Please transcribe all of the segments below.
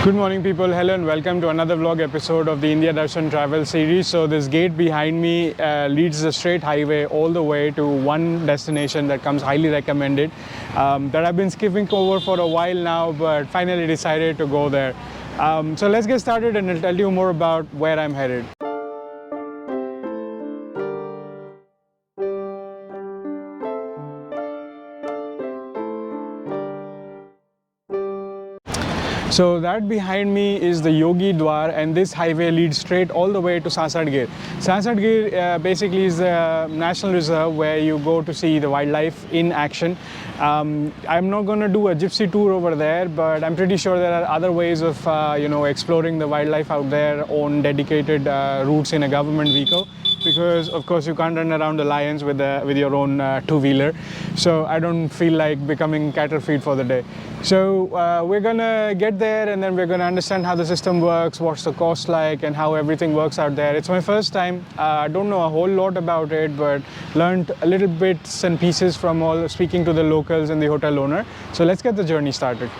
Good morning people, hello and welcome to another vlog episode of the India Darshan travel series. So this gate behind me leads the straight highway all the way to one destination that comes highly recommended that I've been skipping over for a while now, but finally decided to go there. So let's get started and I'll tell you more about where I'm headed. So that behind me is the Yogi Dwar, and this highway leads straight all the way to Sasan Gir. Sasan Gir basically is a national reserve where you go to see the wildlife in action. I'm not going to do a gypsy tour over there, but I'm pretty sure there are other ways of exploring the wildlife out there on dedicated routes in a government vehicle. Because of course you can't run around the lions with your own two-wheeler, so I don't feel like becoming cattle feed for the day. So we're gonna get there and then we're gonna understand how the system works, what's the cost like, and how everything works out there. It's my first time. I don't know a whole lot about it, but learned a little bits and pieces from speaking to the locals and the hotel owner. So let's get the journey started.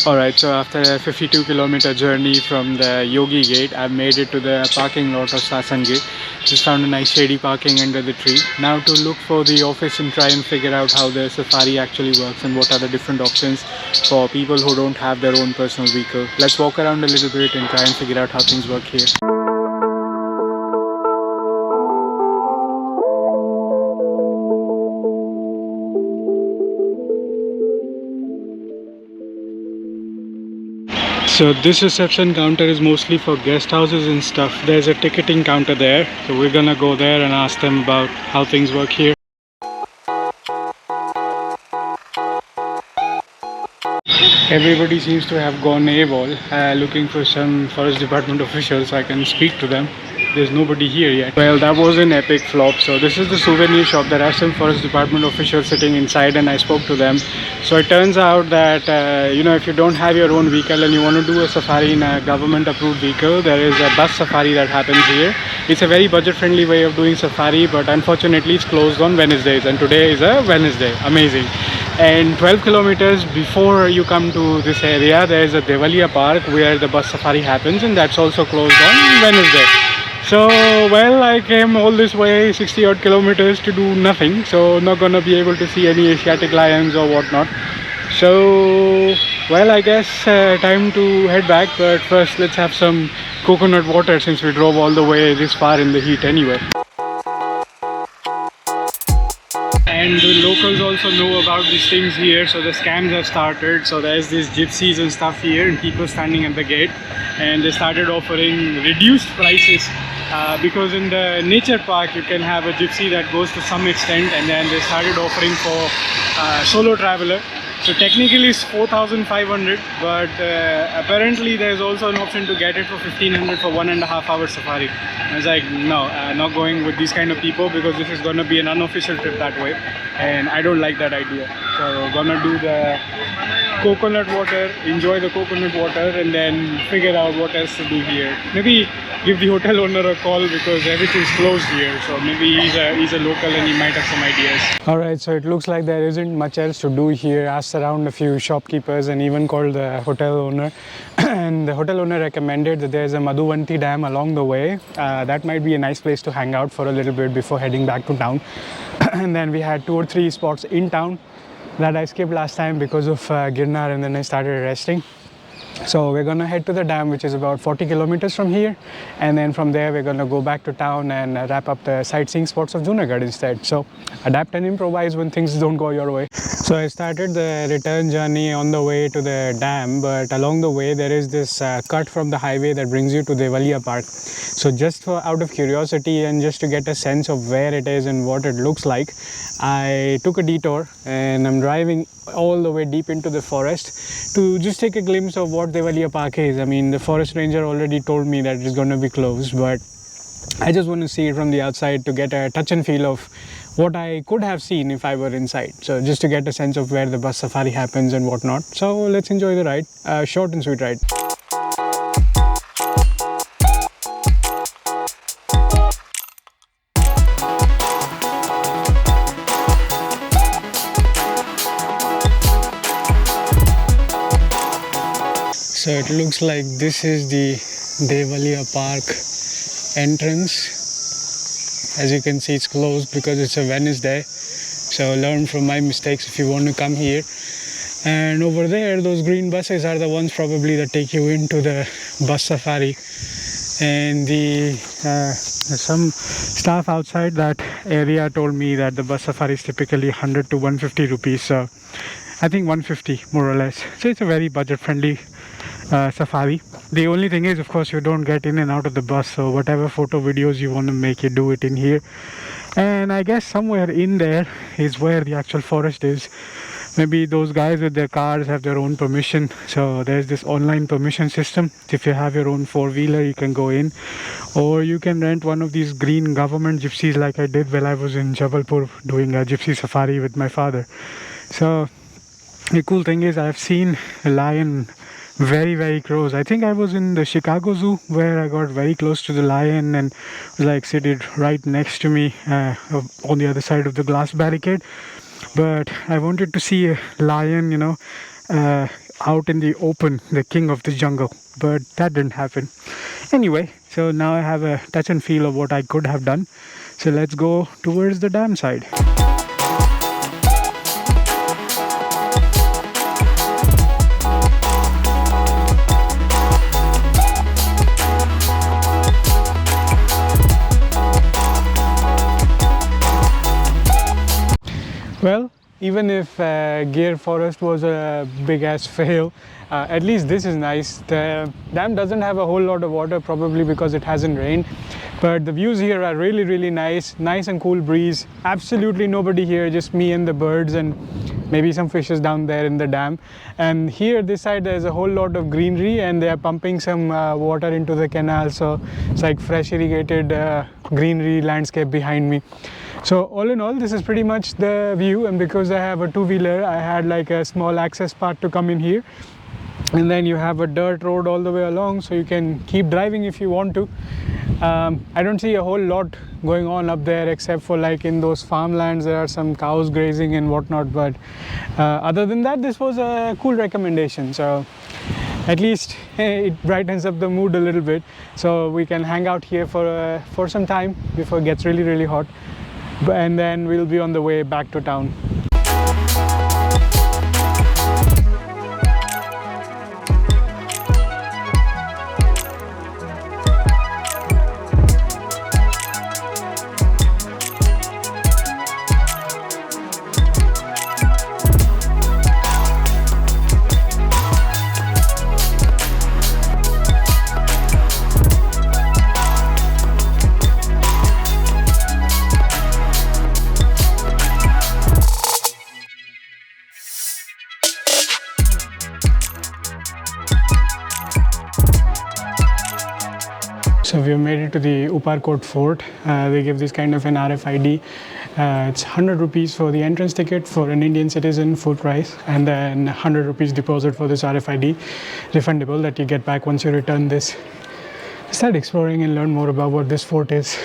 Alright, so after a 52-kilometer journey from the Yogi Gate, I've made it to the parking lot of Sasan Gate. Just found a nice shady parking under the tree. Now to look for the office and try and figure out how the safari actually works and what are the different options for people who don't have their own personal vehicle. Let's walk around a little bit and try and figure out how things work here. So this reception counter is mostly for guest houses and stuff. There's a ticketing counter there, so we're gonna go there and ask them about how things work here. Everybody seems to have gone AWOL, looking for some forest department officials so I can speak to them. There's nobody here yet. Well, that was an epic flop. So this is the souvenir shop. There are some forest department officials sitting inside and I spoke to them. So it turns out that if you don't have your own vehicle and you want to do a safari in a government approved vehicle, there is a bus safari that happens here. It's a very budget friendly way of doing safari, but unfortunately it's closed on Wednesdays, and today is a Wednesday. Amazing. And 12 kilometers before you come to this area, there is a Devalia Park where the bus safari happens, and that's also closed on Wednesday. So, well, I came all this way, 60 odd kilometers, to do nothing. So, not gonna be able to see any Asiatic lions or whatnot. So, well, I guess time to head back. But first, let's have some coconut water since we drove all the way this far in the heat anyway. And the locals also know about these things here, so the scams have started. So there's these gypsies and stuff here, and people standing at the gate, and they started offering reduced prices because in the nature park you can have a gypsy that goes to some extent, and then they started offering for solo traveler. So technically it's 4,500, but apparently there's also an option to get it for 1,500 for 1.5 hour safari. I was like, no, not going with these kind of people, because this is going to be an unofficial trip that way, and I don't like that idea. So gonna do the coconut water, enjoy the coconut water, and then figure out what else to do here. Maybe give the hotel owner a call because everything's closed here, so maybe he's a local and he might have some ideas. Alright, so it looks like there isn't much else to do here. Asked around a few shopkeepers and even called the hotel owner and the hotel owner recommended that there's a Madhuvanti Dam along the way. That might be a nice place to hang out for a little bit before heading back to town. And then we had 2 or 3 spots in town that I skipped last time because of Girnar, and then I started resting. So we're gonna head to the dam, which is about 40 kilometers from here, and then from there we're gonna go back to town and wrap up the sightseeing spots of Junagadh instead. So adapt and improvise when things don't go your way. So I started the return journey on the way to the dam, but along the way there is this cut from the highway that brings you to Devalia Park. So just out of curiosity and just to get a sense of where it is and what it looks like, I took a detour and I'm driving all the way deep into the forest to just take a glimpse of what Devalia Park is. I mean, the forest ranger already told me that it's going to be closed, but I just want to see it from the outside to get a touch and feel of what I could have seen if I were inside. So just to get a sense of where the bus safari happens and whatnot. So let's enjoy the ride, short and sweet ride. So it looks like this is the Devalia Park entrance. As you can see, it's closed because it's a Wednesday. So learn from my mistakes if you want to come here. And over there, those green buses are the ones probably that take you into the bus safari. And some staff outside that area told me that the bus safari is typically 100 to 150 rupees. So I think 150 more or less. So it's a very budget friendly safari. The only thing is, of course, you don't get in and out of the bus, so whatever photo videos you want to make, you do it in here. And I guess somewhere in there is where the actual forest is. Maybe those guys with their cars have their own permission, so there's this online permission system. If you have your own 4-wheeler, you can go in, or you can rent one of these green government gypsies like I did while I was in Jabalpur doing a gypsy safari with my father. So the cool thing is, I've seen a lion very close. I think I was in the Chicago Zoo where I got very close to the lion and was like seated right next to me on the other side of the glass barricade. But I wanted to see a lion, you know, out in the open, the king of the jungle, but that didn't happen. Anyway, so now I have a touch and feel of what I could have done. So let's go towards the dam side. Well, even if Gear Forest was a big ass fail, at least this is nice. The dam doesn't have a whole lot of water, probably because it hasn't rained, but the views here are really nice and cool breeze. Absolutely nobody here, just me and the birds and maybe some fishes down there in the dam. And here this side there's a whole lot of greenery and they are pumping some water into the canal, so it's like fresh irrigated greenery landscape behind me. So all in all, this is pretty much the view, and because I have a 2-wheeler, I had like a small access path to come in here. and then you have a dirt road all the way along, so you can keep driving if you want to. I don't see a whole lot going on up there, except for like in those farmlands there are some cows grazing and whatnot, but other than that, this was a cool recommendation. So at least it brightens up the mood a little bit, so we can hang out here for some time before it gets really hot, and then we'll be on the way back to town. So we have made it to the Uparkot Fort. They give this kind of an RFID. It's 100 rupees for the entrance ticket for an Indian citizen, full price, and then 100 rupees deposit for this RFID, refundable, that you get back once you return this. Start exploring and learn more about what this fort is.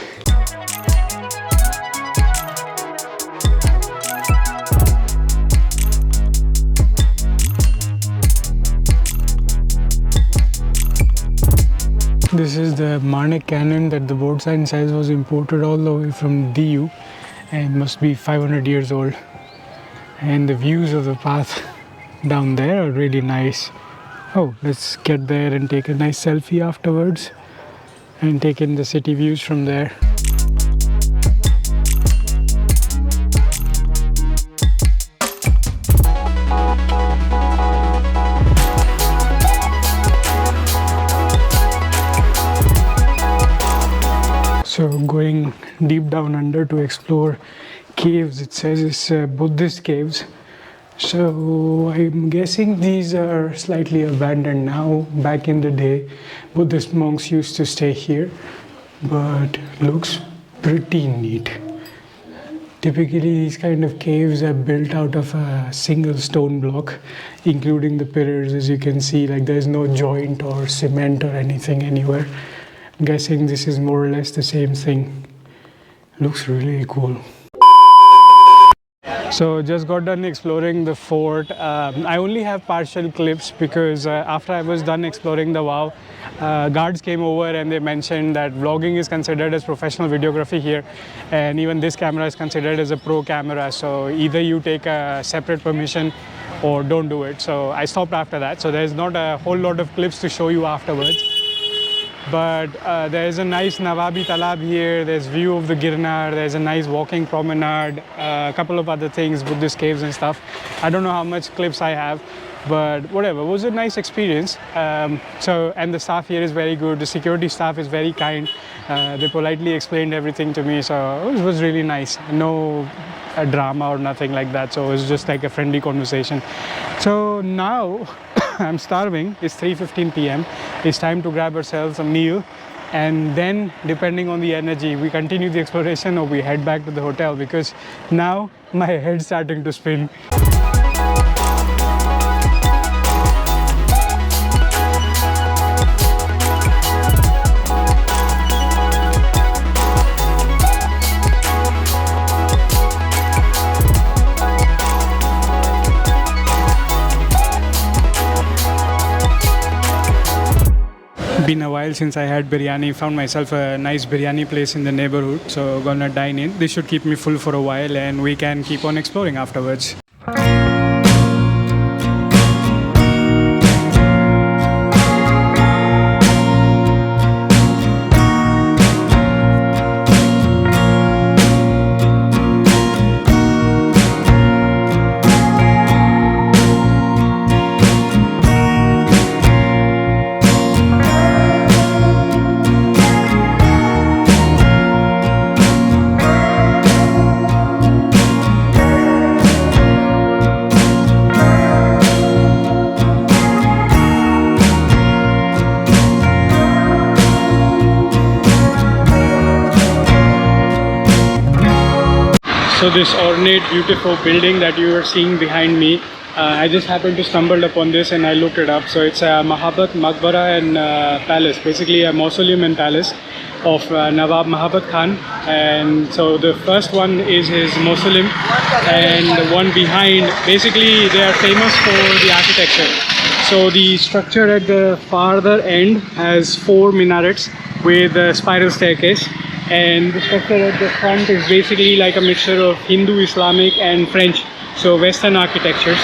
This is the Marnik cannon that the board sign says was imported all the way from DU and must be 500 years old. And the views of the path down there are really nice. Oh, let's get there and take a nice selfie afterwards and take in the city views from there. So going deep down under to explore caves. It says it's Buddhist caves. So I'm guessing these are slightly abandoned now. Back in the day, Buddhist monks used to stay here, but looks pretty neat. Typically these kind of caves are built out of a single stone block, including the pillars. As you can see, like there's no joint or cement or anything anywhere. I'm guessing this is more or less the same thing. Looks really cool. So just got done exploring the fort. I only have partial clips because after I was done exploring the wow, guards came over and they mentioned that vlogging is considered as professional videography here, and even this camera is considered as a pro camera. So either you take a separate permission or don't do it. So I stopped after that. So there's not a whole lot of clips to show you afterwards. But there's a nice Nawabi Talab here, there's view of the Girnar, there's a nice walking promenade, a couple of other things, Buddhist caves and stuff. I don't know how much clips I have, but whatever, it was a nice experience. And the staff here is very good, the security staff is very kind. They politely explained everything to me, so it was really nice. No drama or nothing like that, so it was just like a friendly conversation. So now I'm starving. It's 3:15 p.m. It's time to grab ourselves a meal, and then depending on the energy, we continue the exploration or we head back to the hotel, because now my head's starting to spin. Been a while since I had biryani. Found myself a nice biryani place in the neighborhood, so gonna dine in. This should keep me full for a while and we can keep on exploring afterwards. So this ornate, beautiful building that you are seeing behind me, I just happened to stumble upon this and I looked it up. So it's a Mahabhat Maqbara and palace, basically a mausoleum and palace of Nawab Mahabhat Khan. And so the first one is his mausoleum, and the one behind, basically they are famous for the architecture. So the structure at the farther end has 4 minarets with a spiral staircase, and the structure at the front is basically like a mixture of Hindu, Islamic and French, so Western architectures.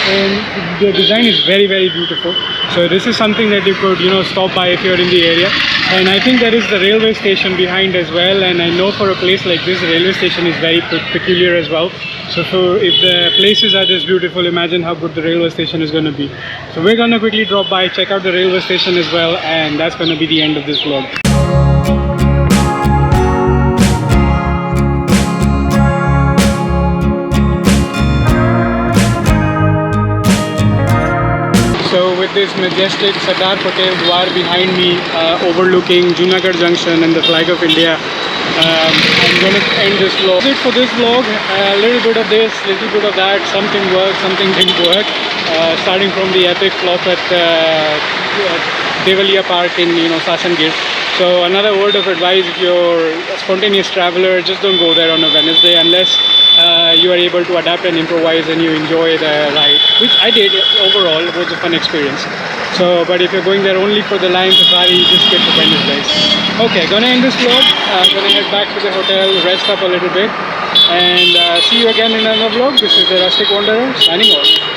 And the design is very, very beautiful. So this is something that you could, stop by if you're in the area. And I think there is the railway station behind as well, and I know for a place like this, the railway station is very peculiar as well. So if the places are this beautiful, imagine how good the railway station is going to be. So we're going to quickly drop by, check out the railway station as well, and that's going to be the end of this vlog. So with this majestic Sardar Patel Dwar behind me, overlooking Junagadh Junction and the flag of India, I'm going to end this vlog. That's it for this vlog. A little bit of this, little bit of that. Something worked, something didn't work. Starting from the epic flop at Devalia Park in Sasan. So another word of advice: if you're a spontaneous traveler, just don't go there on a Wednesday unless you are able to adapt and improvise and you enjoy the ride, which I did. Overall, it was a fun experience. So, but if you're going there only for the lion safari, just skip the Wednesdays. Okay, gonna end this vlog. Gonna head back to the hotel, rest up a little bit, and see you again in another vlog. This is the Rustic Wanderer signing off.